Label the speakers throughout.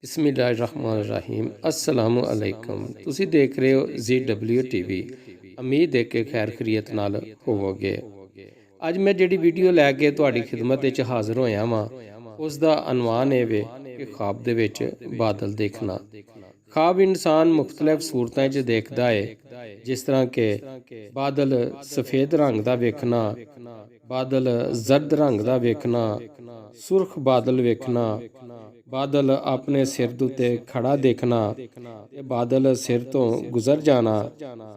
Speaker 1: ਬਿਸਮਿਲ੍ਲਾਹਿਰਰਹਿਮਾਨਿਰਰਹੀਮ ਅਸਲਾਮੁ ਅਲੈਕੁਮ। ਤੁਸੀਂ ਦੇਖ ਰਹੇ ਹੋ ZW TV। ਉਮੀਦ ਹੈ ਕਿ ਖੈਰ ਖਰੀਅਤ ਨਾਲ ਹੋਵੋਗੇ। ਅੱਜ ਮੈਂ ਜਿਹੜੀ ਵੀਡੀਓ ਲੈ ਕੇ ਤੁਹਾਡੀ ਖਿਦਮਤ ਵਿੱਚ ਹਾਜ਼ਰ ਹੋਇਆ ਵਾਂ, ਉਸ ਦਾ ਅਨਵਾਨ ਇਹ ਵੇ ਕਿ ਖਾਬ ਦੇ ਵਿੱਚ ਬਾਦਲ ਦੇਖਣਾ। ਖਾਬ ਇਨਸਾਨ ਮੁਖਤਲਿਫ ਸੂਰਤਾਂ 'ਚ ਦੇਖਦਾ ਹੈ, ਜਿਸ ਤਰ੍ਹਾਂ ਕਿ ਬਾਦਲ ਸਫੇਦ ਰੰਗ ਦਾ ਵੇਖਣਾ, ਬਾਦਲ ਜ਼ਰਦ ਰੰਗ ਦਾ ਵੇਖਣਾ, ਸੁਰਖ ਬਾਦਲ ਵੇਖਣਾ, ਬਾਦਲ ਆਪਣੇ ਸਿਰ ਦੇ ਉੱਤੇ ਖੜਾ ਦੇਖਣਾ ਤੇ ਬਾਦਲ ਸਿਰ ਤੋਂ ਗੁਜ਼ਰ ਜਾਣਾ,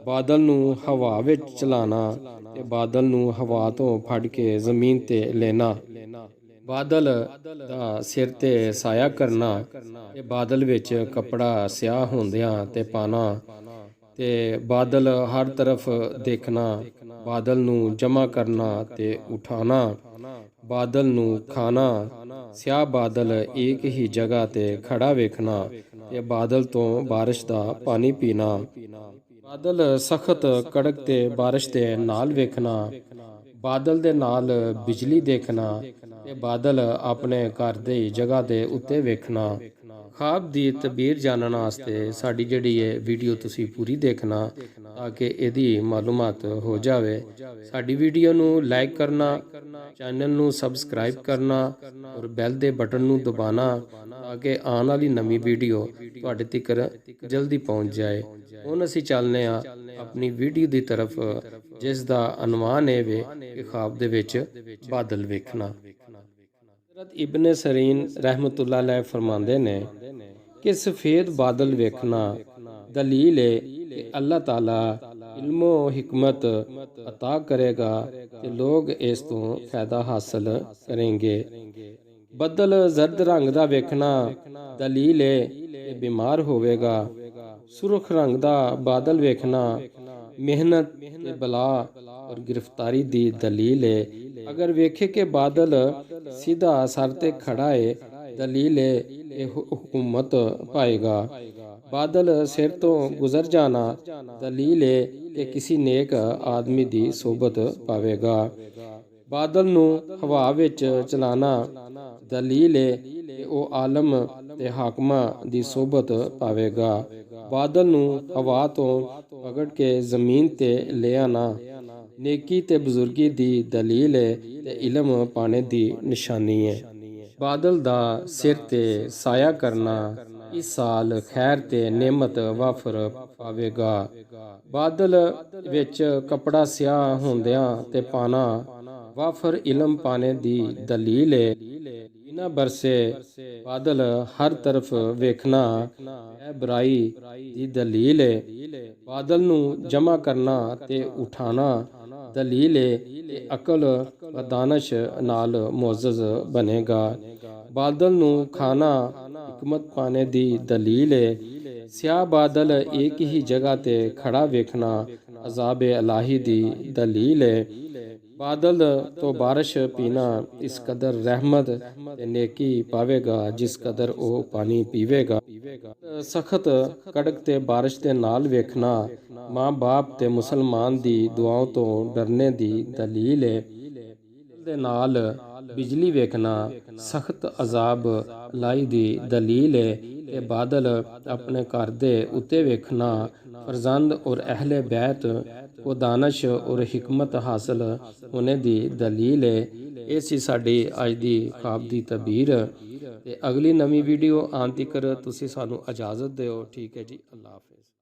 Speaker 1: ਬਾਦਲ ਨੂੰ ਹਵਾ ਵਿੱਚ ਚਲਾਣਾ ਤੇ ਬਾਦਲ ਨੂੰ ਹਵਾ ਤੋਂ ਫੜ ਕੇ ਜ਼ਮੀਨ ਤੇ ਲੈਣਾ, ਬਾਦਲ ਦਾ ਸਿਰ ਤੇ ਸਾਇਆ ਕਰਨਾ ਤੇ ਬਾਦਲ ਵਿੱਚ ਕੱਪੜਾ ਸਿਆਹ ਹੁੰਦਿਆਂ ਤੇ ਪਾਣਾ ਤੇ ਬਾਦਲ ਹਰ ਤਰਫ ਦੇਖਣਾ, ਬਾਦਲ ਨੂੰ ਜਮ੍ਹਾਂ ਕਰਨਾ ਤੇ ਉਠਾਣਾ, ਬਾਦਲ ਨੂੰ ਖਾਣਾ, ਸਿਆਹ ਬਾਦਲ ਇੱਕ ਹੀ ਜਗ੍ਹਾ ਤੇ ਖੜਾ ਵੇਖਣਾ ਤੇ ਬਾਦਲ ਤੋਂ ਬਾਰਿਸ਼ ਦਾ ਪਾਣੀ ਪੀਣਾ, ਬਾਦਲ ਸਖਤ ਕੜਕ ਤੇ ਬਾਰਿਸ਼ ਦੇ ਨਾਲ ਵੇਖਣਾ, ਬਾਦਲ ਦੇ ਨਾਲ ਬਿਜਲੀ ਦੇਖਣਾ ਤੇ ਬਾਦਲ ਆਪਣੇ ਘਰ ਦੀ ਜਗ੍ਹਾ ਦੇ ਉੱਤੇ ਵੇਖਣਾ। ਖਾਬ ਦੀ ਤਬੀਰ ਜਾਣਨ ਵਾਸਤੇ ਸਾਡੀ ਜਿਹੜੀ ਇਹ ਵੀਡੀਓ ਤੁਸੀਂ ਪੂਰੀ ਦੇਖਣਾ ਤਾਂ ਕਿ ਇਹਦੀ ਮਾਲੂਮਾਤ ਹੋ ਜਾਵੇ। ਸਾਡੀ ਵੀਡੀਓ ਨੂੰ ਲਾਈਕ ਕਰਨਾ, ਚੈਨਲ ਨੂੰ ਸਬਸਕ੍ਰਾਈਬ ਕਰਨਾ ਔਰ ਬੈਲ ਦੇ ਬਟਨ ਨੂੰ ਦਬਾਉਣਾ ਤਾਂ ਕਿ ਆਉਣ ਵਾਲੀ ਨਵੀਂ ਵੀਡੀਓ ਤੁਹਾਡੇ ਤੱਕ ਜਲਦੀ ਪਹੁੰਚ ਜਾਏ। ਹੁਣ ਅਸੀਂ ਚੱਲਦੇ ਹਾਂ ਆਪਣੀ ਵੀਡੀਓ ਦੀ ਤਰਫ, ਜਿਸ ਦਾ ਅਨਵਾਨ ਇਹ ਵੇ ਕਿ ਖਾਬ ਦੇ ਵਿੱਚ ਬਾਦਲ ਵੇਖਣਾ। ਹਜ਼ਰਤ ਇਬਨ ਸਰੀਨ ਰਹਿਮਤੁल्लाह अलैह फरमाते ने कि सफ़ेद बादल वेखना दलील है कि अल्लाह ताला इल्मो हिकमत अता करेगा ते लोग इस तो फायदा हासिल करेंगे। बदल जर्द रंग दा वेखना दलील है कि बीमार होवेगा। सुरख रंग दा बादल वेखना मेहनत ते बला और गिरफ्तारी दी दलील है। अगर वेखे कि बादल सीधा सर ते खड़ा है, दलील है कि हुकूमत पाएगा। बादल सिर तो गुजर जाना दलील है कि किसी नेक आदमी दी सोबत पावेगा। बादल नू हवा विच चलाना दलील है कि वो आलम ते हाकमा दी सोबत पावेगा। बादल नू हवा तो पकड़ के जमीन ते ले आना नेकी ते बुजुर्गी दी दलील है ते इलम पाने दी निशानी है। बादल दा सिर ते साया करना इस साल खैर ते नेमत वाफर पावेगा। बादल विच कपड़ा स्याह होंदियां ते पाना वाफर इलम पाने दी दलील है। बिना बरसे बादल हर तरफ वेखना बुराई दी दलील है। बादल नू जमा करना ते उठाना दलील है कि अकल व दानश नाल मुअज़्ज़ज़ बनेगा। बादल नू खाना हिकमत पाने दी दलील है। स्याह बादल एक ही जगह ते खड़ा वेखना अज़ाब इलाही दी दलील है। बादल तो बारिश पीना इस कदर रहमत ते नेकी पावेगा जिस कदर वो पानी पीवेगा। सख्त कड़क ते बारिश दे नाल वेखना माँ बाप ते मुसलमान दी दुआओं तो डरने दी दलील है। दे नाल बिजली वेखना सख्त अजाब लाई दी दलील है कि बादल अपने घर दे उत्ते वेखना फरजंद और अहले बैत को दानश और हिकमत हासिल होने दी दलील है। ये सी साडी अज दी ख्वाब दी तबीर ते अगली नवी वीडियो आन तक तुसी सानू इजाज़त दिओ। ठीक है जी, अल्लाह हाफिज़।